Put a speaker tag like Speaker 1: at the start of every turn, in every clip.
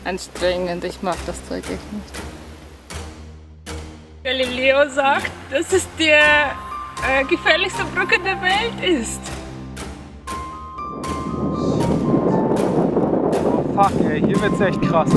Speaker 1: anstrengend. Ich mag das Zeug echt nicht.
Speaker 2: Galileo sagt, dass es die gefährlichste Brücke der Welt ist.
Speaker 3: Oh fuck ey, hier wird's echt krass.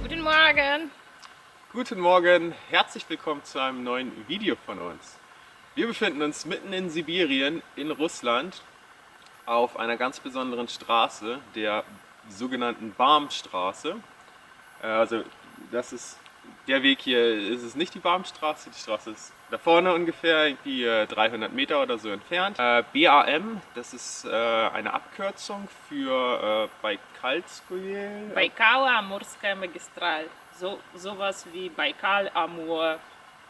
Speaker 2: Guten Morgen.
Speaker 4: Guten Morgen, herzlich willkommen zu einem neuen Video von uns. Wir befinden uns mitten in Sibirien in Russland auf einer ganz besonderen Straße, der sogenannten Barmstraße. Also das ist der Weg hier, ist es nicht die Barmstraße, die Straße ist da vorne ungefähr, irgendwie 300 Meter oder so entfernt. BAM, das ist eine Abkürzung für Baikalskoje.
Speaker 2: Baikal-Amurskaya Magistral. Sowas wie Baikal-Amur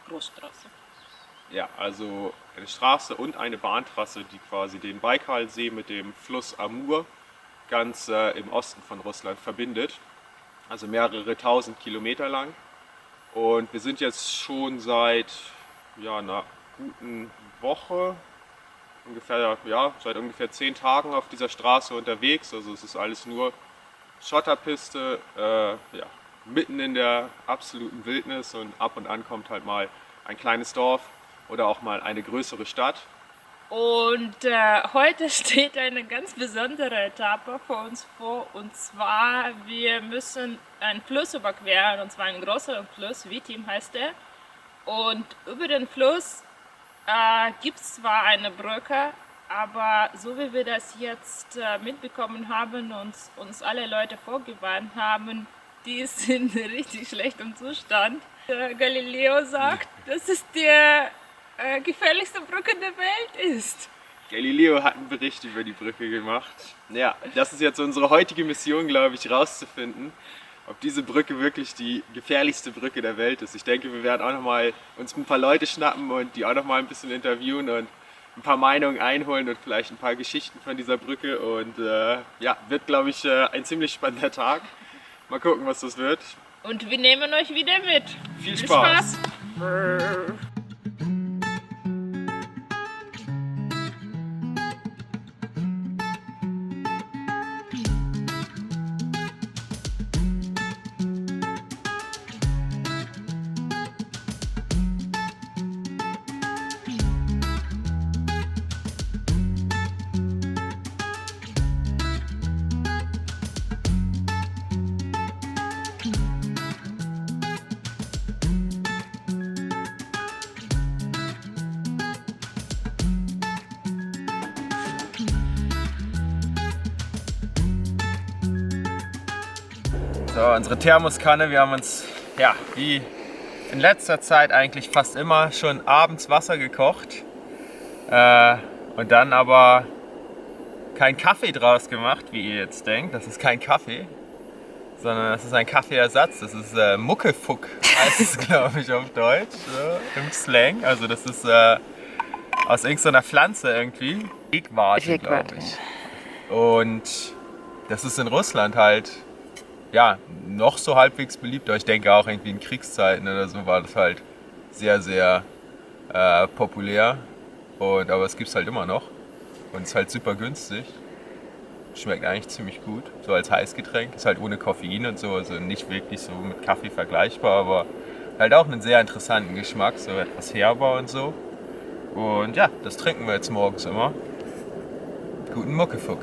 Speaker 2: Großstraße.
Speaker 4: Ja, also eine Straße und eine Bahntrasse, die quasi den Baikalsee mit dem Fluss Amur ganz im Osten von Russland verbindet. Also mehrere tausend Kilometer lang. Und wir sind jetzt schon seit einer guten Woche, seit ungefähr 10 Tagen auf dieser Straße unterwegs. Also es ist alles nur Schotterpiste, mitten in der absoluten Wildnis, und ab und an kommt halt mal ein kleines Dorf oder auch mal eine größere Stadt.
Speaker 2: Und heute steht eine ganz besondere Etappe für uns vor, und zwar wir müssen einen Fluss überqueren, und zwar einen größeren Fluss, Vitim heißt er. Und über den Fluss gibt es zwar eine Brücke, aber so wie wir das jetzt mitbekommen haben und uns alle Leute vorgewarnt haben, die ist in richtig schlechtem Zustand. Galileo sagt, dass es die gefährlichste Brücke der Welt ist.
Speaker 4: Galileo hat einen Bericht über die Brücke gemacht. Ja, das ist jetzt unsere heutige Mission, glaube ich, rauszufinden, ob diese Brücke wirklich die gefährlichste Brücke der Welt ist. Ich denke, wir werden auch noch mal uns ein paar Leute schnappen und die auch noch mal ein bisschen interviewen und ein paar Meinungen einholen und vielleicht ein paar Geschichten von dieser Brücke. Und wird, glaube ich, ein ziemlich spannender Tag. Mal gucken, was das wird.
Speaker 2: Und wir nehmen euch wieder mit.
Speaker 4: Viel Spaß! So, unsere Thermoskanne, wir haben uns, wie in letzter Zeit eigentlich fast immer, schon abends Wasser gekocht und dann aber keinen Kaffee draus gemacht, wie ihr jetzt denkt. Das ist kein Kaffee, sondern das ist ein Kaffeeersatz. Das ist Muckefuck, heißt es, glaube ich, auf Deutsch, so, im Slang. Also das ist aus irgendeiner Pflanze irgendwie. Wegwarte, glaube ich. Und das ist in Russland halt noch so halbwegs beliebt, aber ich denke auch irgendwie in Kriegszeiten oder so war das halt sehr, sehr populär. Aber es gibt es halt immer noch und ist halt super günstig. Schmeckt eigentlich ziemlich gut, so als Heißgetränk. Ist halt ohne Koffein und so, also nicht wirklich so mit Kaffee vergleichbar, aber halt auch einen sehr interessanten Geschmack, so etwas herber und so. Und ja, das trinken wir jetzt morgens immer. Guten Muckefuck.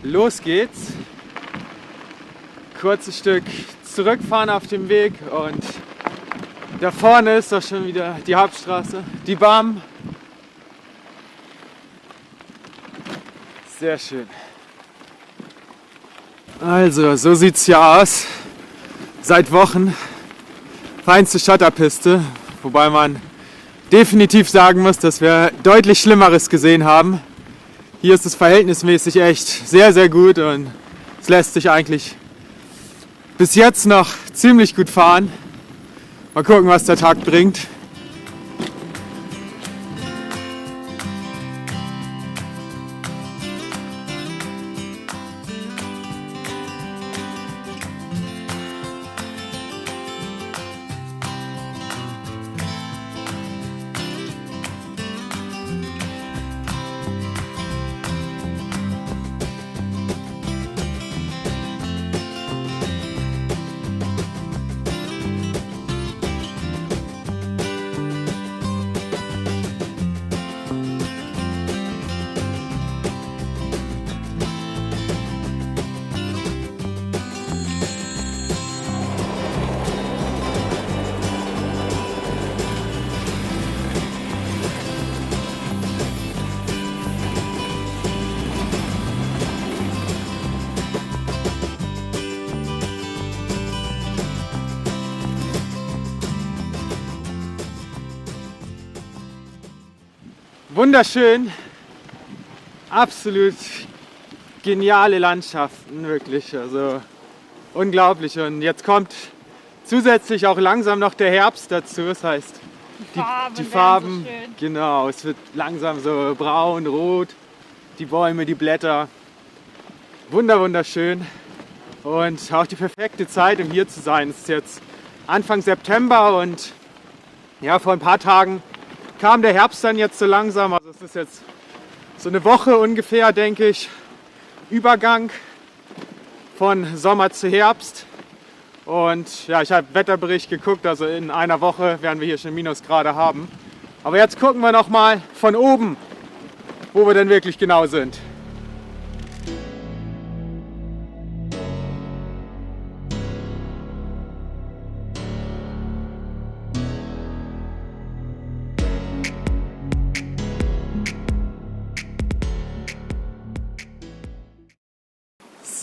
Speaker 3: Los geht's. Kurzes Stück zurückfahren auf dem Weg und da vorne ist doch schon wieder die Hauptstraße, die BAM. Sehr schön. Also, so sieht's hier aus. Seit Wochen feinste Schotterpiste, wobei man definitiv sagen muss, dass wir deutlich Schlimmeres gesehen haben. Hier ist es verhältnismäßig echt sehr, sehr gut und es lässt sich eigentlich bis jetzt noch ziemlich gut fahren. Mal gucken, was der Tag bringt. Wunderschön, absolut geniale Landschaften, wirklich, also unglaublich. Und jetzt kommt zusätzlich auch langsam noch der Herbst dazu, das heißt, die Farben,
Speaker 2: werden so schön.
Speaker 3: genau, es wird langsam so braun, rot, die Bäume, die Blätter, wunderschön und auch die perfekte Zeit, um hier zu sein. Es ist jetzt Anfang September und ja, vor ein paar Tagen kam der Herbst dann jetzt so langsam, also es ist jetzt so eine Woche ungefähr, denke ich, Übergang von Sommer zu Herbst. Und ja, ich habe Wetterbericht geguckt, also in einer Woche werden wir hier schon Minusgrade haben. Aber jetzt gucken wir noch mal von oben, wo wir denn wirklich genau sind.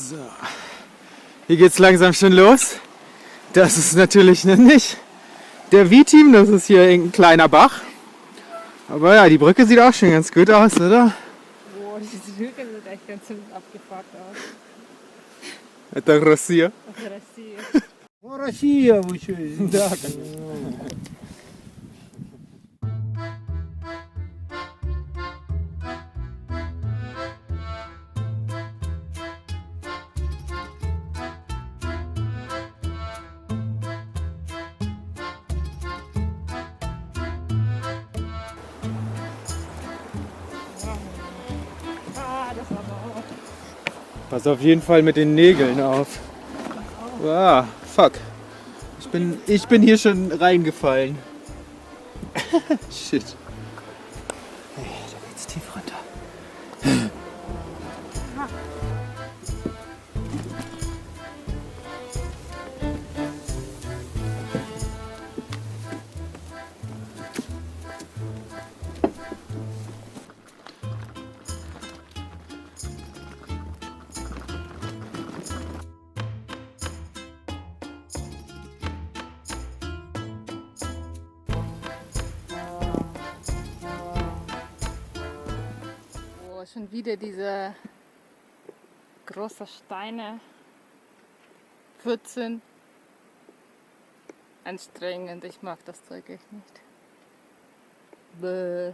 Speaker 3: So, hier geht's langsam schon los. Das ist natürlich noch nicht der V-Team, das ist hier irgendein kleiner Bach. Aber ja, die Brücke sieht auch schon ganz gut aus, oder?
Speaker 1: Boah, diese Brücke sieht echt ganz abgefuckt aus.
Speaker 3: Это Россия.
Speaker 1: Das ist Россия.
Speaker 5: О, Россия, вы что? Да,
Speaker 3: Pass auf jeden Fall mit den Nägeln auf. Ah, fuck. Ich bin hier schon reingefallen. Shit. Hey, da geht's tief runter.
Speaker 1: Schon wieder diese großen Steine, Pfützen. Anstrengend, ich mag das Zeug echt nicht. Bäh.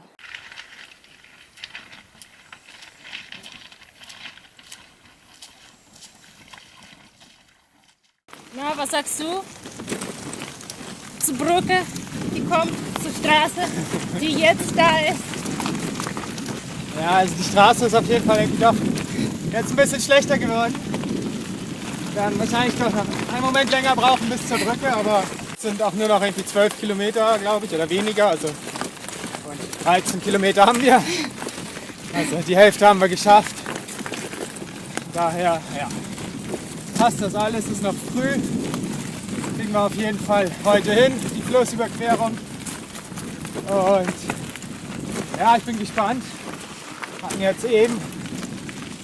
Speaker 2: Na, was sagst du? Zur Brücke, die kommt, zur Straße, die jetzt da ist.
Speaker 3: Ja, also die Straße ist auf jeden Fall irgendwie doch jetzt ein bisschen schlechter geworden. Wir werden wahrscheinlich doch noch einen Moment länger brauchen bis zur Brücke, aber es sind auch nur noch irgendwie 12 Kilometer, glaube ich, oder weniger. Also 13 Kilometer haben wir. Also die Hälfte haben wir geschafft. Daher, ja, passt das alles, ist noch früh. Kriegen wir auf jeden Fall heute hin, die Flussüberquerung. Und ja, ich bin gespannt. Wir hatten jetzt eben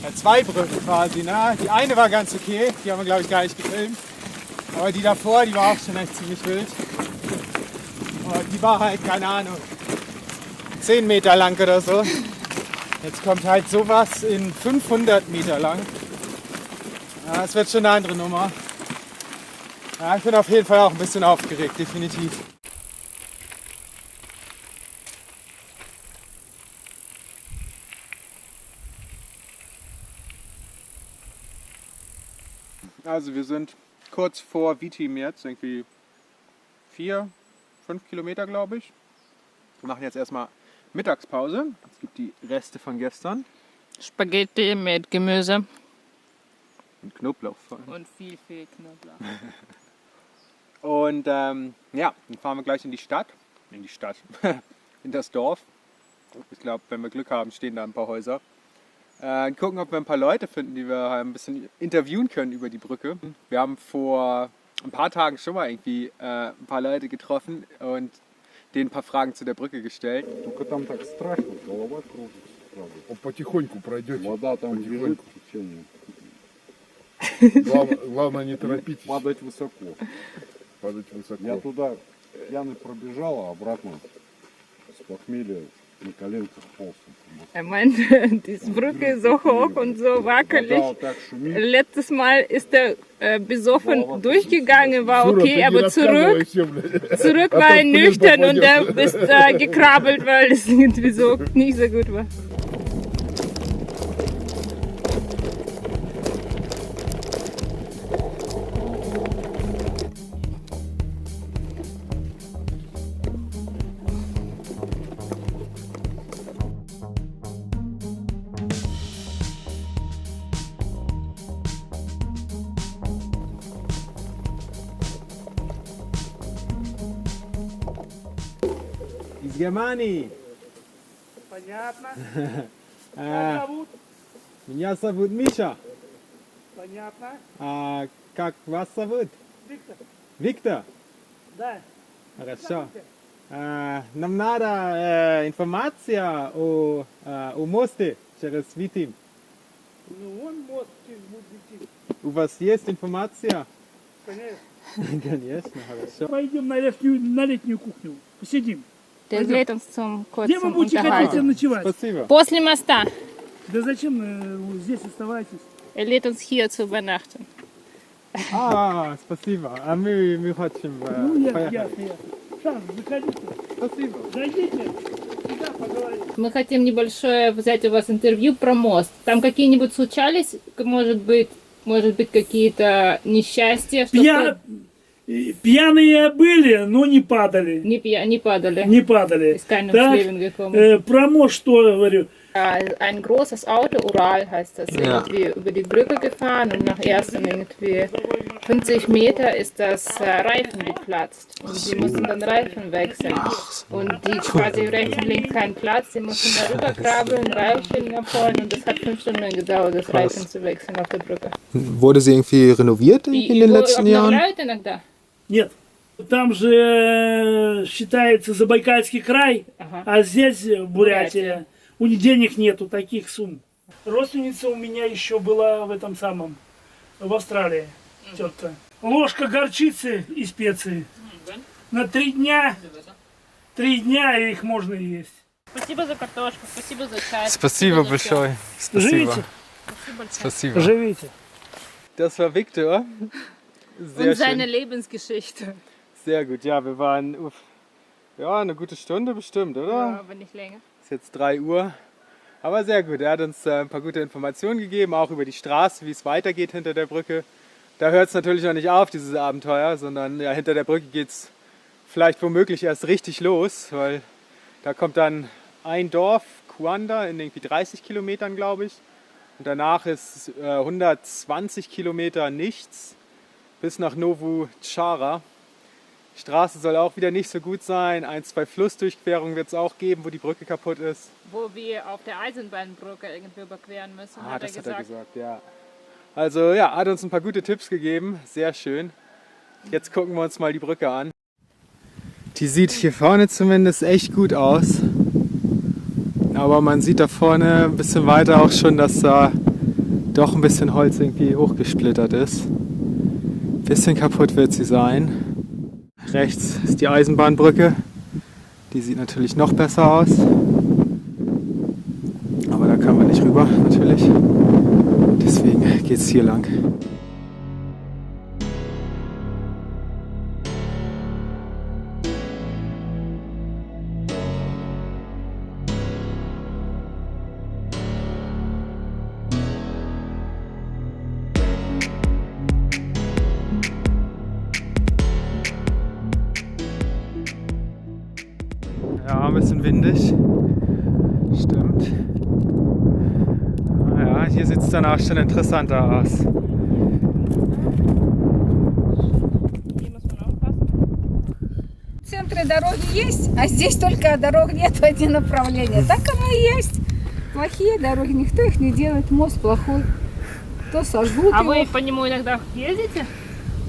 Speaker 3: ja, 2 Brücken quasi. Ne? Die eine war ganz okay, die haben wir glaube ich gar nicht gefilmt. Aber die davor, die war auch schon echt ziemlich wild. Und die war halt, keine Ahnung, 10 Meter lang oder so. Jetzt kommt halt sowas in 500 Meter lang. Ja, das wird schon eine andere Nummer. Ja, ich bin auf jeden Fall auch ein bisschen aufgeregt, definitiv. Also wir sind kurz vor Vitim jetzt, irgendwie 4, 5 Kilometer glaube ich. Wir machen jetzt erstmal Mittagspause. Es gibt die Reste von gestern.
Speaker 2: Spaghetti mit Gemüse.
Speaker 3: Und Knoblauch vor allem.
Speaker 2: Und viel Knoblauch.
Speaker 3: Und ja, dann fahren wir gleich in die Stadt. In das Dorf. Ich glaube, wenn wir Glück haben, stehen da ein paar Häuser. Gucken, ob wir ein paar Leute finden, die wir ein bisschen interviewen können über die Brücke. Wir haben vor ein paar Tagen schon mal irgendwie ein paar Leute getroffen und denen ein paar Fragen zu der Brücke gestellt.
Speaker 6: Только там так страшно, голова кружится, правда.
Speaker 5: Потихоньку пройдете.
Speaker 6: Вода там бежит в течение.
Speaker 5: Главное не торопитесь.
Speaker 6: Падать высоко.
Speaker 5: Падать высоко.
Speaker 6: Я туда пьяный пробежал, а обратно с похмелья на коленках полз.
Speaker 2: Meint, diese Brücke ist so hoch und so wackelig.
Speaker 6: Вода вот так шумит.
Speaker 2: Letztes Mal ist er besoffen durchgegangen, war okay, aber zurück war er nüchtern und er ist gekrabbelt, weil es irgendwie so nicht so gut war.
Speaker 3: Из Германии.
Speaker 5: Понятно.
Speaker 3: Меня зовут Миша.
Speaker 5: Понятно.
Speaker 3: Как вас зовут?
Speaker 5: Виктор.
Speaker 3: Виктор?
Speaker 5: Да.
Speaker 3: Хорошо. Нам надо информация о мосте через Витим.
Speaker 5: Ну, он мост через будет.
Speaker 3: У вас есть информация?
Speaker 5: Конечно.
Speaker 3: Конечно, хорошо.
Speaker 5: Пойдем на летнюю кухню. Посидим.
Speaker 2: Der lädt uns zum
Speaker 5: Где вы
Speaker 2: kurzen
Speaker 5: будете хотите
Speaker 2: Unterhalten.
Speaker 5: ночевать?
Speaker 3: Спасибо.
Speaker 2: После моста.
Speaker 5: Да зачем здесь оставайтесь?
Speaker 2: Er lädt uns hier zu übernachten.
Speaker 3: Спасибо. А мы хотим
Speaker 5: Ну,
Speaker 3: поехать.
Speaker 5: ясно. Шан, заходите.
Speaker 3: Спасибо.
Speaker 5: Зайдите. Сюда поговорим.
Speaker 2: Мы хотим небольшое взять у вас интервью про мост. Там какие-нибудь случались, может быть какие-то несчастья?
Speaker 5: Пьяные были, но не падали.
Speaker 2: Не падали.
Speaker 5: Не падали.
Speaker 2: Ist keinem
Speaker 5: Так,
Speaker 2: Leben gekommen.
Speaker 5: про мост что говорю?
Speaker 2: Ein großes Auto, Ural heißt das, irgendwie über die Brücke gefahren und nach ersten irgendwie 50 Meter ist das Reifen geplatzt. Und die mussten dann Reifen wechseln. Und die quasi rechts und links keinen Platz, die mussten da rüberkrabbeln, Reifen abholen und das hat 5 Stunden gedauert, das Reifen zu wechseln auf der Brücke.
Speaker 3: Wurde sie irgendwie renoviert in den letzten Jahren?
Speaker 2: Обновляют иногда?
Speaker 5: Нет. Там же считается Забайкальский край,
Speaker 2: Ага.
Speaker 5: а здесь Бурятия. У них денег нету таких сумм. Родственница у меня еще была в этом самом, в Австралии, тетка. Ложка горчицы и специи. На 3 дня и их можно есть.
Speaker 2: Спасибо за картошку, спасибо за чай.
Speaker 3: Спасибо большое.
Speaker 5: Живите,
Speaker 3: Спасибо.
Speaker 5: живите.
Speaker 3: Das war Viktor. Sehr
Speaker 2: Und seine
Speaker 3: schön.
Speaker 2: Lebensgeschichte.
Speaker 3: Sehr gut. Ja, wir waren eine gute Stunde bestimmt, oder?
Speaker 2: Ja, aber nicht länger.
Speaker 3: Ist jetzt 3 Uhr. Aber sehr gut. Er hat uns ein paar gute Informationen gegeben, auch über die Straße, wie es weitergeht hinter der Brücke. Da hört es natürlich noch nicht auf, dieses Abenteuer, sondern ja, hinter der Brücke geht es vielleicht womöglich erst richtig los, weil da kommt dann ein Dorf, Kuanda, in irgendwie 30 Kilometern, glaube ich. Und danach ist 120 Kilometer nichts bis nach Novu Chara. Die Straße soll auch wieder nicht so gut sein. 1, 2 Flussdurchquerungen wird es auch geben, wo die Brücke kaputt ist.
Speaker 2: Wo wir auf der Eisenbahnbrücke irgendwie überqueren müssen, hat er
Speaker 3: Das hat
Speaker 2: gesagt.
Speaker 3: er gesagt, ja. Also ja, hat uns ein paar gute Tipps gegeben. Sehr schön. Jetzt gucken wir uns mal die Brücke an. Die sieht hier vorne zumindest echt gut aus. Aber man sieht da vorne ein bisschen weiter auch schon, dass da doch ein bisschen Holz irgendwie hochgesplittert ist. Ein bisschen kaputt wird sie sein. Rechts ist die Eisenbahnbrücke. Die sieht natürlich noch besser aus. Aber da kann man nicht rüber, natürlich. Deswegen geht es hier lang. Ja, ein bisschen windig. Stimmt. Ja, hier sieht es dann auch schon interessanter aus.
Speaker 2: Hier muss man aufpassen.
Speaker 1: В центре дороги есть, а здесь только дорог нет в один направление. Так оно и есть. Плохие дороги, никто их не делает, мост плохой. То сожгут
Speaker 2: А
Speaker 1: его.
Speaker 2: вы по нему иногда ездите?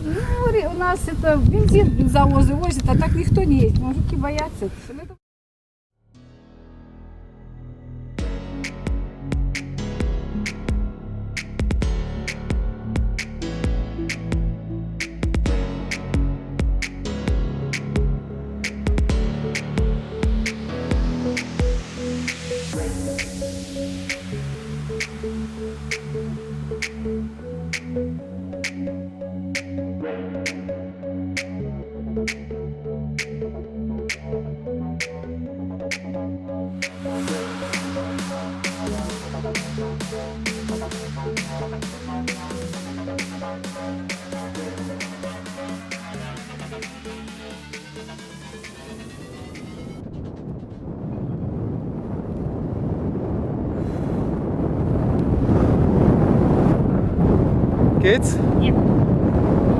Speaker 1: Ну, у нас это бензовозы возят, а так никто не ездит. Мужики боятся.
Speaker 3: Geht's?
Speaker 2: Ja.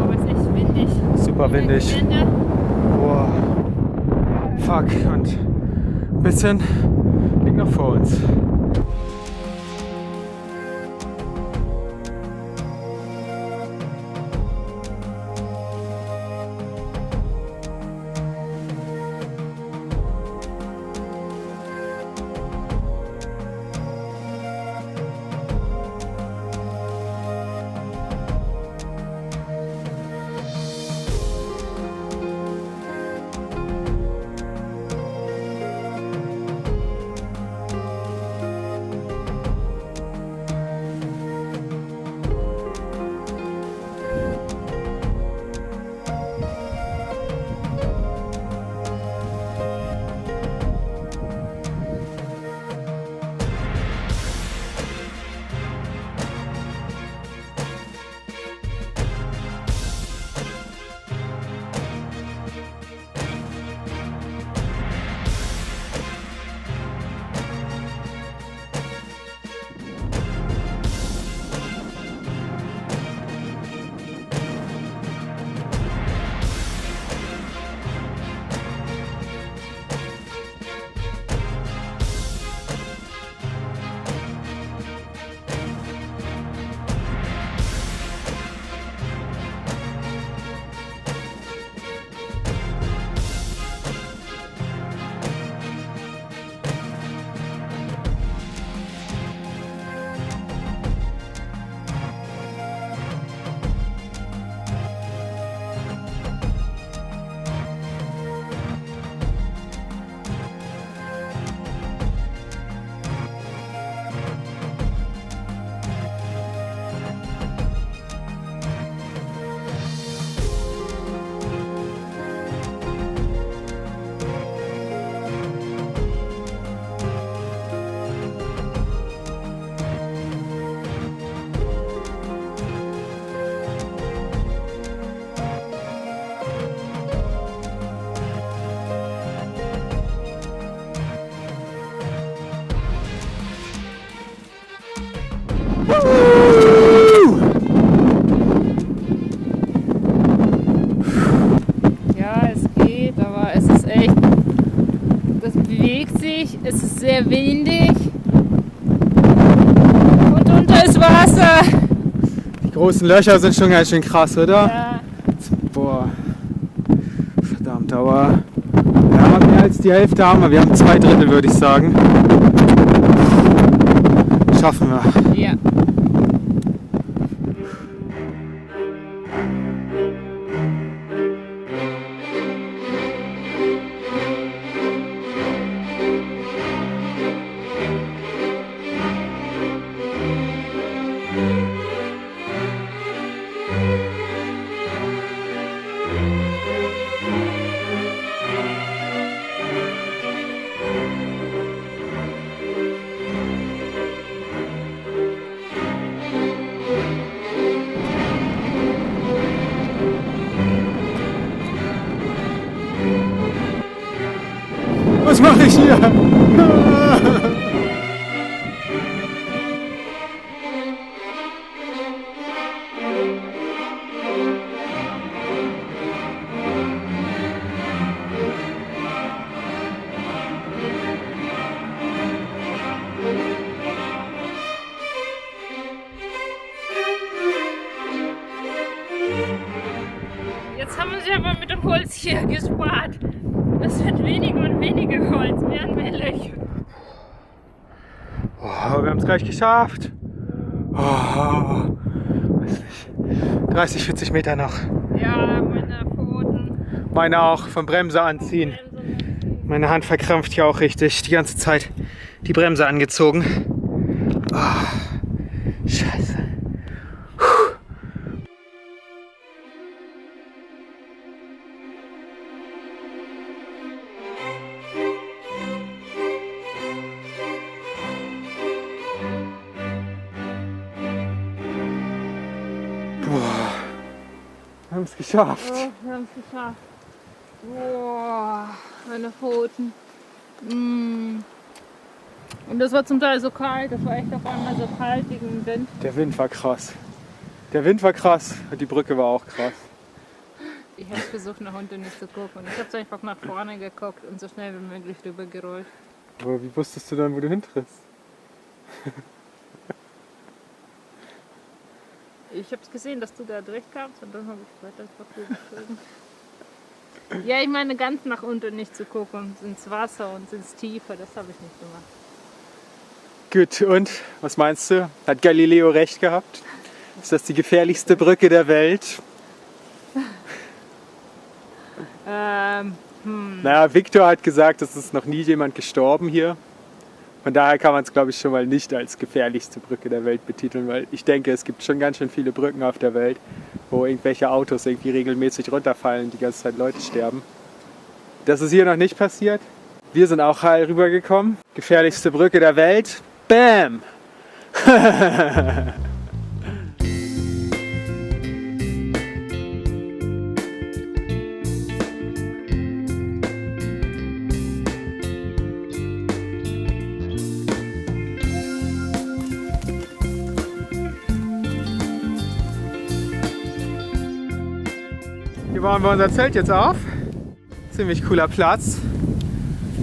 Speaker 2: Aber es ist echt windig.
Speaker 3: Super windig.
Speaker 2: Gelände.
Speaker 3: Boah. Fuck. Und ein bisschen liegt noch vor uns.
Speaker 1: Ja, es geht, aber es ist echt, das bewegt sich, es ist sehr windig und unter ist Wasser.
Speaker 3: großen Löcher sind schon ganz schön krass, oder?
Speaker 2: Ja.
Speaker 3: Boah. Verdammt, aber ja, mehr als die Hälfte haben wir. Wir haben 2/3, würde ich sagen. Schaffen wir.
Speaker 2: Ja.
Speaker 3: Was mache ich hier?
Speaker 2: Jetzt haben wir sie aber mit dem Holz hier gespart. Es wird weniger und weniger Holz, mehr und mehr Löcher.
Speaker 3: Oh, wir haben es gleich geschafft. Oh, weiß nicht. 30, 40 Meter noch.
Speaker 2: Ja, meine Pfoten.
Speaker 3: Meine auch, vom Bremse anziehen. Meine Hand verkrampft hier auch richtig. Die ganze Zeit die Bremse angezogen. Oh, Scheiße. Wir haben es geschafft.
Speaker 2: Oh, wir haben es geschafft. Boah, meine Pfoten. Und das war zum Teil so kalt, das war echt auf einmal so kalt wegen dem Wind.
Speaker 3: Der Wind war krass. Der Wind war krass und die Brücke war auch krass.
Speaker 2: Ich habe versucht, nach unten nicht zu gucken. Ich habe einfach nach vorne geguckt und so schnell wie möglich rübergerollt.
Speaker 3: Aber wie wusstest du dann, wo du hintrittst?
Speaker 2: Ich habe gesehen, dass du da durchkamst und dann habe ich weiter geflogen. Ja, ich meine, ganz nach unten nicht zu gucken, ins Wasser und ins Tiefe, das habe ich nicht gemacht.
Speaker 3: Gut, und was meinst du? Hat Galileo recht gehabt? Ist das die gefährlichste Brücke der Welt? Naja, Victor hat gesagt, es ist noch nie jemand gestorben hier. Von daher kann man es, glaube ich, schon mal nicht als gefährlichste Brücke der Welt betiteln, weil ich denke, es gibt schon ganz schön viele Brücken auf der Welt, wo irgendwelche Autos irgendwie regelmäßig runterfallen und die ganze Zeit Leute sterben. Das ist hier noch nicht passiert. Wir sind auch heil rübergekommen. Gefährlichste Brücke der Welt. Bam! Hier bauen wir unser Zelt jetzt auf. Ziemlich cooler Platz.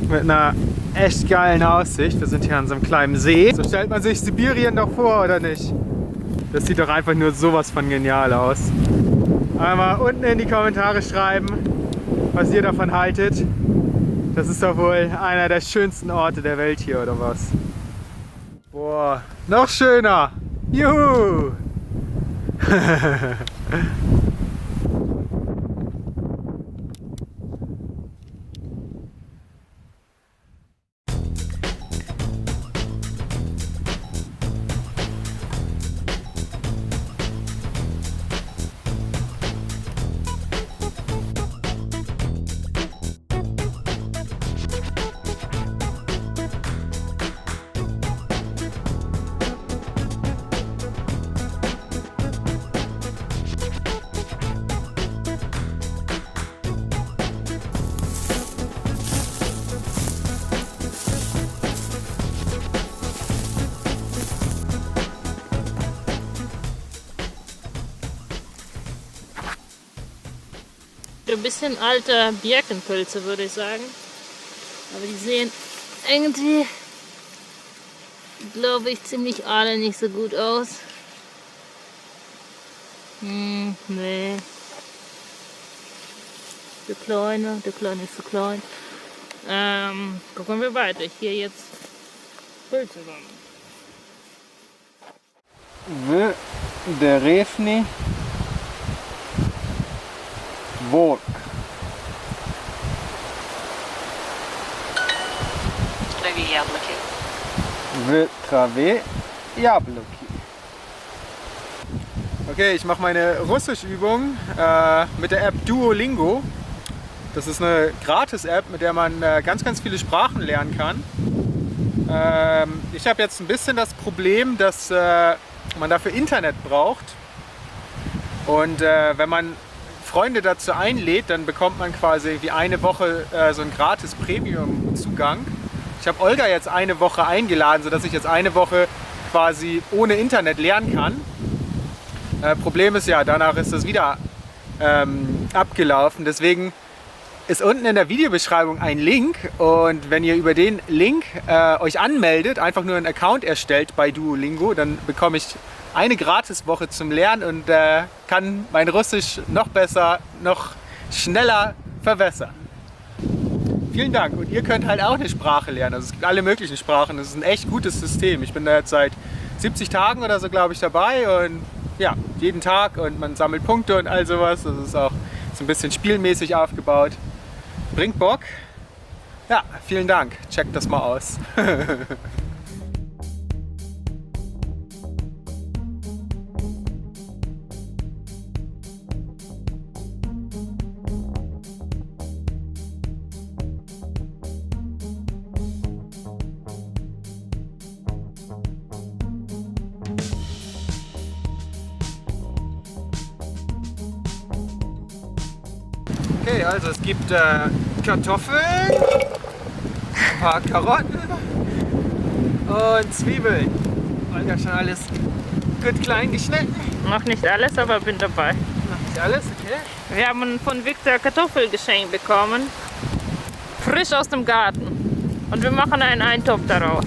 Speaker 3: Mit einer echt geilen Aussicht. Wir sind hier an so einem kleinen See. So stellt man sich Sibirien doch vor, oder nicht? Das sieht doch einfach nur sowas von genial aus. Einmal unten in die Kommentare schreiben, was ihr davon haltet. Das ist doch wohl einer der schönsten Orte der Welt hier, oder was? Boah, noch schöner! Juhu!
Speaker 2: Ein bisschen alte Birkenpilze, würde ich sagen. Aber die sehen irgendwie, glaube ich, ziemlich alle nicht so gut aus. Nee. Der Kleine ist so klein. Gucken wir weiter. Hier jetzt Bild zusammen.
Speaker 3: W der Refni Volk. W Travé Jabloki. Okay, ich mache meine Russischübung mit der App Duolingo. Das ist eine Gratis-App, mit der man ganz viele Sprachen lernen kann. Ich habe jetzt ein bisschen das Problem, dass man dafür Internet braucht. Und wenn man Freunde dazu einlädt, dann bekommt man quasi wie eine Woche so einen gratis Premium-Zugang. Ich habe Olga jetzt eine Woche eingeladen, sodass ich jetzt eine Woche quasi ohne Internet lernen kann. Problem ist ja, danach ist das wieder abgelaufen. Deswegen ist unten in der Videobeschreibung ein Link und wenn ihr über den Link euch anmeldet, einfach nur einen Account erstellt bei Duolingo, dann bekomme ich eine Gratiswoche zum Lernen und kann mein Russisch noch besser, noch schneller verbessern. Vielen Dank und ihr könnt halt auch eine Sprache lernen. Also es gibt alle möglichen Sprachen, das ist ein echt gutes System. Ich bin da jetzt seit 70 Tagen oder so, glaube ich, dabei und ja, jeden Tag und man sammelt Punkte und all sowas. Das ist auch so ein bisschen spielmäßig aufgebaut. Bringt Bock. Ja, vielen Dank. Checkt das mal aus. Okay, also es gibt Kartoffeln, ein paar Karotten und Zwiebeln. Olga hat schon alles gut klein geschnitten.
Speaker 2: Noch nicht alles, aber bin dabei.
Speaker 3: Noch nicht alles, okay.
Speaker 2: Wir haben von Viktor Kartoffelgeschenk bekommen. Frisch aus dem Garten. Und wir machen einen Eintopf daraus.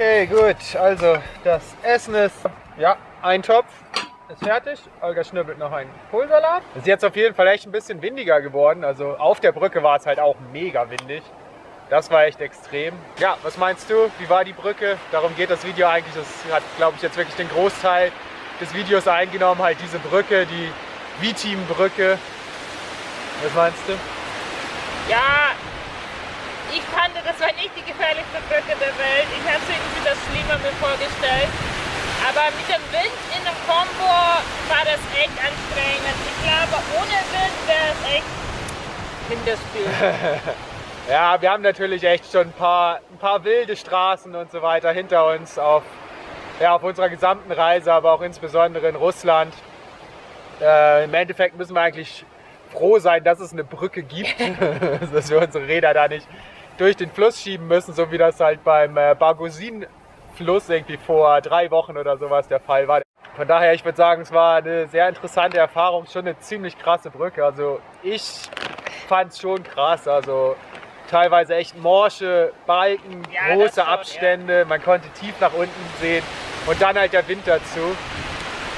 Speaker 3: Okay, gut. Also das Essen ist, ja, ein Topf ist fertig. Olga schnibbelt noch einen Kohlsalat. Es ist jetzt auf jeden Fall echt ein bisschen windiger geworden. Also auf der Brücke war es halt auch mega windig. Das war echt extrem. Ja, was meinst du? Wie war die Brücke? Darum geht das Video eigentlich. Das hat, glaube ich, jetzt wirklich den Großteil des Videos eingenommen. Halt diese Brücke, die V-Team-Brücke. Was meinst du?
Speaker 2: Ja, ich fand, das war nicht die gefährlichste Brücke der Welt. Ich habe es irgendwie das schlimmer mir vorgestellt. Aber mit dem Wind in dem Kombo war das echt anstrengend. Ich glaube, ohne Wind wäre es echt Kinderspiel.
Speaker 3: Ja, wir haben natürlich echt schon ein paar wilde Straßen und so weiter hinter uns auf unserer gesamten Reise, aber auch insbesondere in Russland. Im Endeffekt müssen wir eigentlich froh sein, dass es eine Brücke gibt, dass wir unsere Räder da nicht durch den Fluss schieben müssen, so wie das halt beim Bargosin-Fluss irgendwie vor 3 Wochen oder sowas der Fall war. Von daher, ich würde sagen, es war eine sehr interessante Erfahrung, schon eine ziemlich krasse Brücke. Also ich fand es schon krass, also teilweise echt morsche Balken,
Speaker 2: Ja,
Speaker 3: große
Speaker 2: das schon,
Speaker 3: Abstände, man konnte tief nach unten sehen und dann halt der Wind dazu.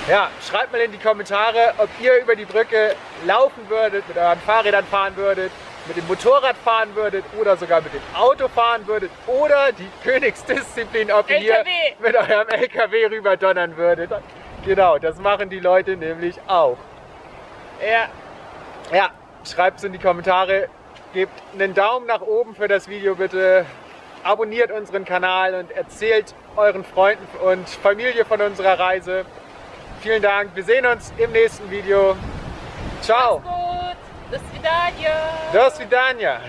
Speaker 3: Ja, schreibt mal in die Kommentare, ob ihr über die Brücke laufen würdet, mit euren Fahrrädern fahren würdet, mit dem Motorrad fahren würdet oder sogar mit dem Auto fahren würdet oder die Königsdisziplin, ob ihr hier
Speaker 2: LKW.
Speaker 3: mit eurem LKW rüber donnern würdet. Genau, das machen die Leute nämlich auch. Ja, schreibt es in die Kommentare, gebt einen Daumen nach oben für das Video bitte, abonniert unseren Kanal und erzählt euren Freunden und Familie von unserer Reise. Vielen Dank, wir sehen uns im nächsten Video. Ciao.
Speaker 2: Gut, до свидания.
Speaker 3: До свидания.